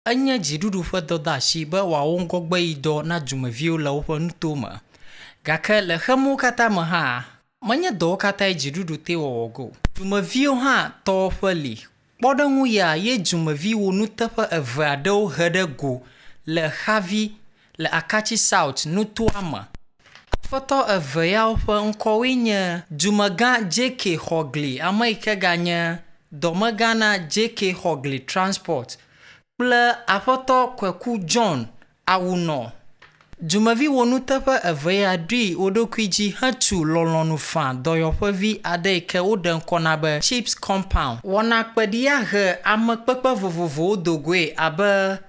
Anya jidudu ƒe dɔdashi be wòawɔ ŋgɔgbe yi dɔ na dumeviwo le woƒe nuto me. Gake le xemewo katã me hã, menye dɔwo katã ye dziɖuɖu te wɔwɔ go. Dumeviwo hã tɔ ƒe li. Kpɔɖeŋu ya ye dumevi wo nuteƒe eve aɖewo he ɖe go le Xavi le Akatsi South nutoa me. Aƒetɔ eve yawo ƒe ŋkɔwoe nye dumegã JK Horgli, ame yi ke ganye dɔmegã na JK Horgli Transport kple aƒetɔ Kwku Awoonor. Dumevi wo nuteƒe eve ya ɖui wo ɖokui dzi hetu lɔlɔ̃nufa dɔyɔƒevi aɖe yi ke woɖe ŋkɔ na be Chips Compound. Wɔna kpeɖi ya he amekpekpe vovovowo do goe abe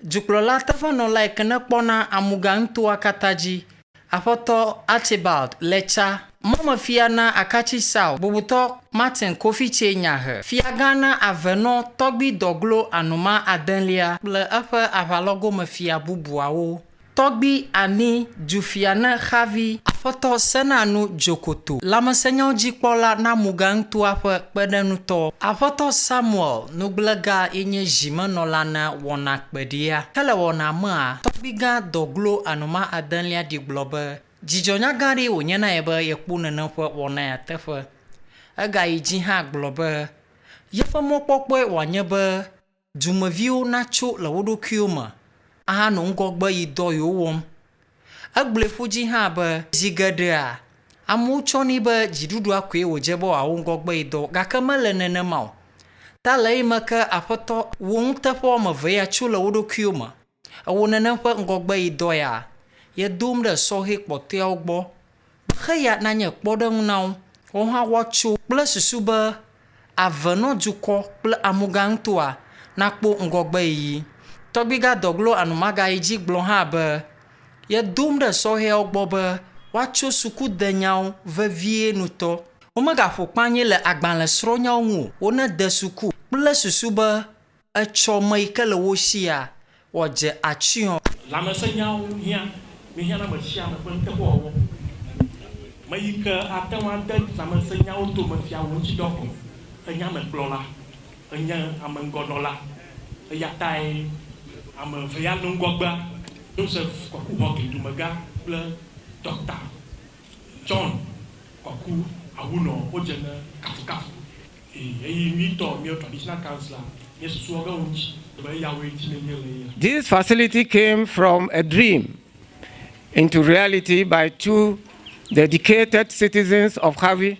dukplɔla teƒenɔla yi ke ne kpɔna amuga nutoa katã dzi, aƒetɔ Archibald Lecha, mɔmefia na Akatsi South, bubutɔ Martin Kofi nyahe, fiagã na Avenɔ tɔgbi dɔglo anuma adelia kple eƒe aʋalɔgomefia bubuawo. Tɔgbi ani dufia na Xavi, aƒetɔ Senanu Jokoto, lãmesẽnyawo dzikpɔla na amuga nutoa ƒe kpeɖeŋutɔ, aƒetɔ Samuel Nuglega ye nye zimenɔla na wɔna kpeɖia. Hele wɔna mea, tɔgbigã dɔglo anuma adelia ɖi gblɔ be dzidzɔnya gã aɖe wònye na ye be yekpɔ nene ƒe wɔna ya teƒe. Egayi dzi hã gblɔ be yeƒe mɔkpɔkpɔe wòanye be dumeviwo natso le wo ɖokuiwo me ahanɔ ŋgɔgbe yi dɔ yiwo wɔm. Egblɔe ƒu dzi hã be zi geɖea amewo tsɔnɛ be dziɖuɖua koe wòdze be wòawɔ ŋgɔgbe yi dɔ, gake mele nenema o. Ta le yi me ke aƒetɔ wo ŋuteƒe wɔme eve ya tso le wo ɖokuiwo me, ewɔ nenem ƒe ŋgɔgbe yi dɔ ya, ye dom ɖe sɔhɛ kpɔtɔeawo gbɔ be heya nanye kpɔɖeŋu na wo, wo hã woatso kple susu be Avenɔ dukɔ kple amuga nutoa nakpɔ ŋgɔgbe yiyi. Tɔgbigã dɔglo anumaga yi dzi gblɔ hã be ye dom ɖe sɔhɛawo gbɔ be woatso sukudenyawo vevie nutɔ. Womegaƒo kpanye le agbalẽsrɔ̃nyawo ŋu o, wonede suku kple susu be etsɔ me yi ke le wo sia wòadze atsyɔ̃. Lãmesẽnyawo hiã, mihiã na ame sia ame ƒe nuteƒewɔwɔ. Me yi ke ate ŋu ade lãmesẽnyawo tome fia wo ŋuti dɔ ko, enye amekplɔla, enye amenugɔnɔla, eya tae ame eve ya nɔ ŋgɔgbea, Joseph Kooku Dumega kple Dr. Kooku Awoonor wodze ne kafukafu. Eyi mitɔ mio traditional councillor, mie susuɔ ge wo ŋuti, be yawoe dzi nenye le ya. This facility came from a dream into reality by two dedicated citizens of Xavi,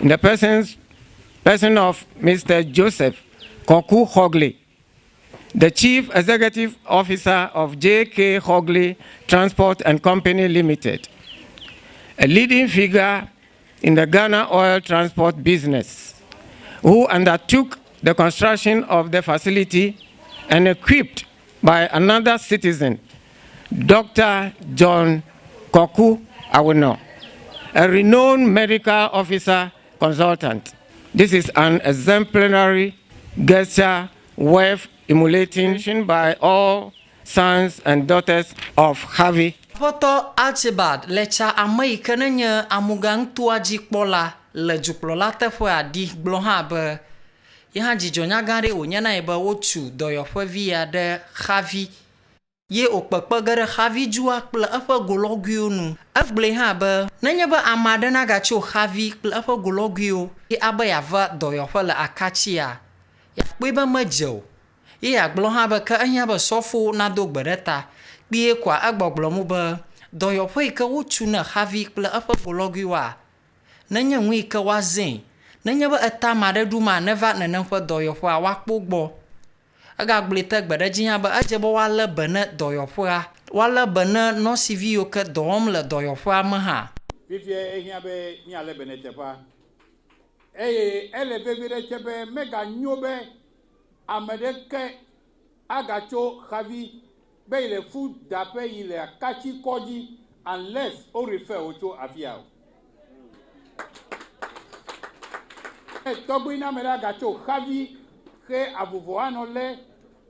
in the person of Mr. Joseph Kooku Horgli, the Chief Executive Officer of JK Horgli Transport and Company Limited, a leading figure in the Ghana oil transport business, who undertook the construction of the facility and equipped by another citizen, Dr. Kooku Awoonor, a renowned medical officer consultant. This is an exemplary gesture worth emulating by all sons and daughters of Xavi. Aƒetɔ Archibald Lecha, ame yi ke ne nye amuga nutoa dzikpɔla le dukplɔla teƒea ɖi gblɔ hã be ye hã dzidzɔnya gã aɖe wònye na ye be wotu dɔyɔƒevi ya ɖe Xavi ye wòkpekpe ge ɖe Xavi dzua kple eƒe golɔguiwo nu. Egblɔe hã be nenye be ame aɖe nagatso Xavi kple eƒe golɔguiwo ye abe yeava dɔyɔƒe le Akatsia, yakpɔe be medze o. Ye agblɔ hã be ke ehiã be sɔfowo nado gbe ɖe ta kpie koa egbɔgblɔ mu be dɔyɔƒe yi ke wotu ne Xavi kple eƒe golɔguiwoa, nenye ŋu yi ke woazẽ, nenye be eta ame aɖe ɖum a neva nenem ƒe dɔyɔƒea woakpɔ gbɔ. Egagblɔe te gbe ɖe dzi hã be edze be woalé be ne dɔyɔƒea, woalé be ne nɔsivi yiwo ke dɔ wɔm le dɔyɔƒea me hã. Fifie ehiã be míalé be ne teƒea eye ele vevi ɖe tse be meganyo be ame ɖeke agatso Xavi be yi le fu daƒe yi le Akatsi kɔdzi unless o refer wo tso afia o. Tɔgbi na me ɖe agatso Xavi ke avuvɔ anɔ lé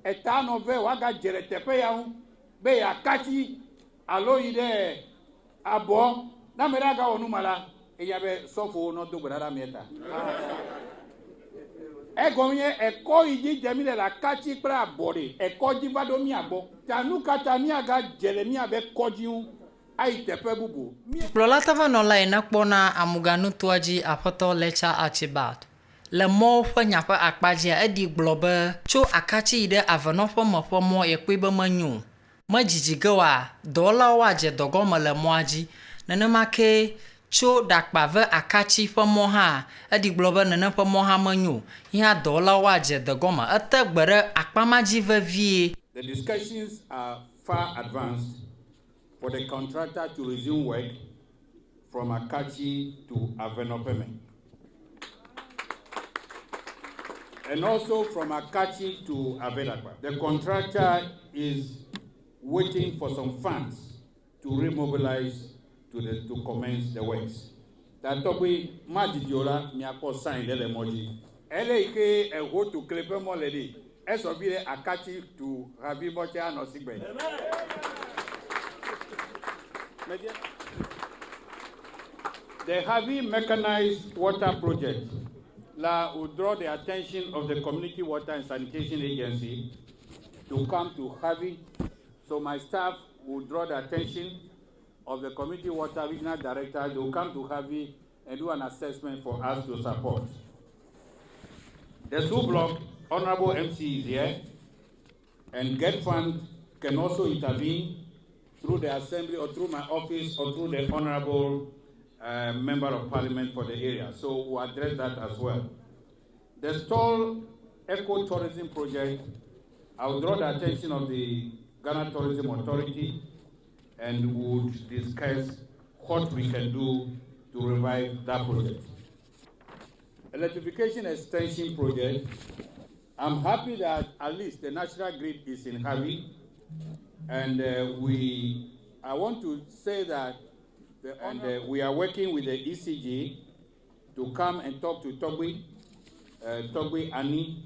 eta anɔ ve woagadze ɖe teƒe ya ŋu be Akatsi alo yi ɖe abɔ na me ɖe agawɔ numa la eya be sɔfowo nɔ do gbe ɖa ɖa mia ta. Egomye eko iji jemile la kachi pra bore eko jivado mi abo tanu kata mi aga jelemi abe kojiun aitepe bubu Plola tava no la ina kpona amuganu tuaji apoto lecha achibat le mo fa nyapa akpaji edi globe cho akachi ide avanopo mopo mo ekpebe manyu majijigawa dola waje dogoma le moaji nanamake cho dakpave akachi fa mo ha edi globe nanapa mo ha manyu ya dola waje dogoma atagbere akpamaji vavie. The discussions are far advanced for the contractor to resume work from Akatsi to Avenopeme. And also from Akatsi to Avedakwa. The contractor is waiting for some funds to remobilize to commence the works. That we Majidiola Miako signed the emoji. Ele a go to Klepe Moledi. Esobile Akatsi to Ravi Bocha no Sigbe. The heavy mechanized water project will draw the attention of the Community Water and Sanitation Agency to come to Xavi. So my staff will draw the attention of the Community Water Regional Director. They will come to Xavi and do an assessment for us to support. The Zoo Block, Honorable MC is here, and Get Fund can also intervene through the Assembly or through my office or through the Honorable Member of Parliament for the area. So we'll address that as well. The Stall Eco-Tourism Project, I will draw the attention of the Ghana Tourism Authority and would discuss what we can do to revive that project. Electrification Extension Project, I'm happy that at least the national grid is in Xavi, and I want to say that we are working with the ECG to come and talk to Togui Ani,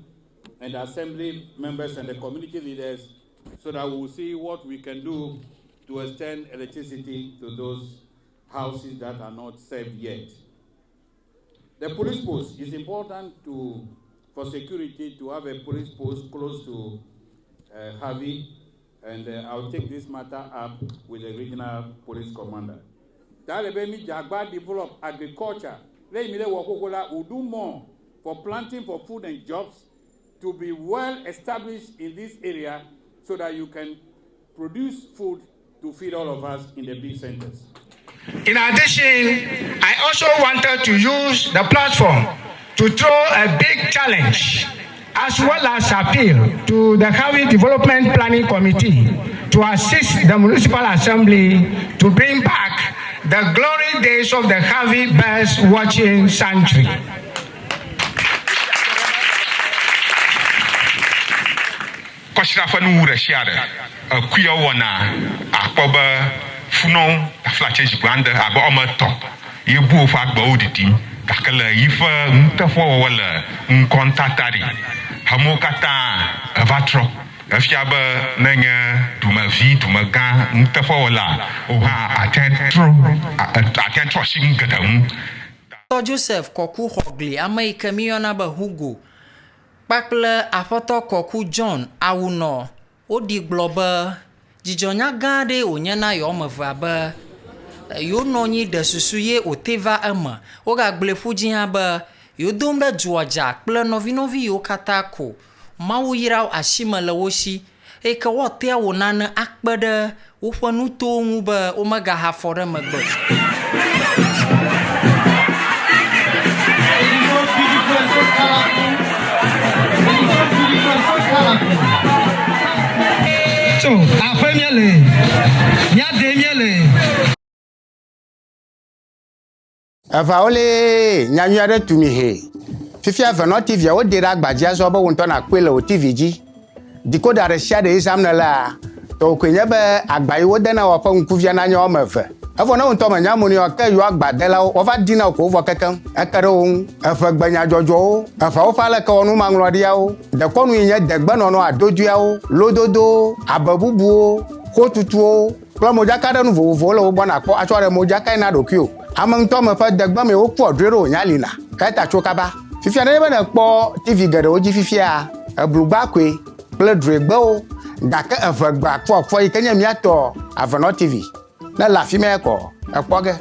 and the assembly members and the community leaders so that we'll see what we can do to extend electricity to those houses that are not served yet. The police post is important for security to have a police post close to Xavi, and I'll take this matter up with the regional police commander. Talebemi Jagba develop agriculture. Will do more for planting for food and jobs to be well established in this area so that you can produce food to feed all of us in the big centers. In addition, I also wanted to use the platform to throw a big challenge as well as appeal to the Xavi Development Planning Committee to assist the Municipal Assembly to bring back the glory days of the Xavi birds watching sanctuary. Kwashirafanu reshiare, Kooku Awoonor, Akoba Funon, Flatch Brand, Abo Omerto, Yebu Fagbo Diti, Kakala, Ifa, Mutafawala, Mkontatari, Hamokata, Avatro, Afiaba, Nanga, Dumavi, Dumaga, Mutafawala, Oha, Atentro Singadam. Joseph Kwku Horgli, America Mionaba Hugo. Pakle afoto Kooku Awoonor, Odi Globe, Jijonya Gade, Onyana Yomavabe, Yononi de Susuye, Oteva Emma, Oga Blefujiaba, Yodombe Georgia, Plenovinovi Yokatako, Mawirao Ashima Lawoshi, Eka Watea Wonana Akbada, Ufanuto Muba, Omega Haforema. So, après miele, ya de miele. Avaole nyanyare tumihe. Fifi avano TV o dira agbaja so bo wonto na kwele o TV ji. Decoder re share exam na la. To kwenye be agbaye wo de na wo fa nkuvia na nya o mefe. Avona wonto ma nyamuni o ka yo agbadela o va dina ko vo kankan. Akare o afa gbanya jojo. Afa o fa le ka onu manglo dia o. De konu yen de gba no no adodua o. Lododo, ababubu o, kotutu o. Klo moja ka denu vovo le wo bona po aso re moja ka na dokio. Amang to me fa de gba me o po drero nyalina. Ka ta chokaba. Fifia ne be na kpo TV geɖewo dzi fifia eblugbakwe kple dregbewo gake evegba kpɔkpɔ yi ke nye miatɔ Avenɔ TV ne le afi ma kɔ ekpɔ ge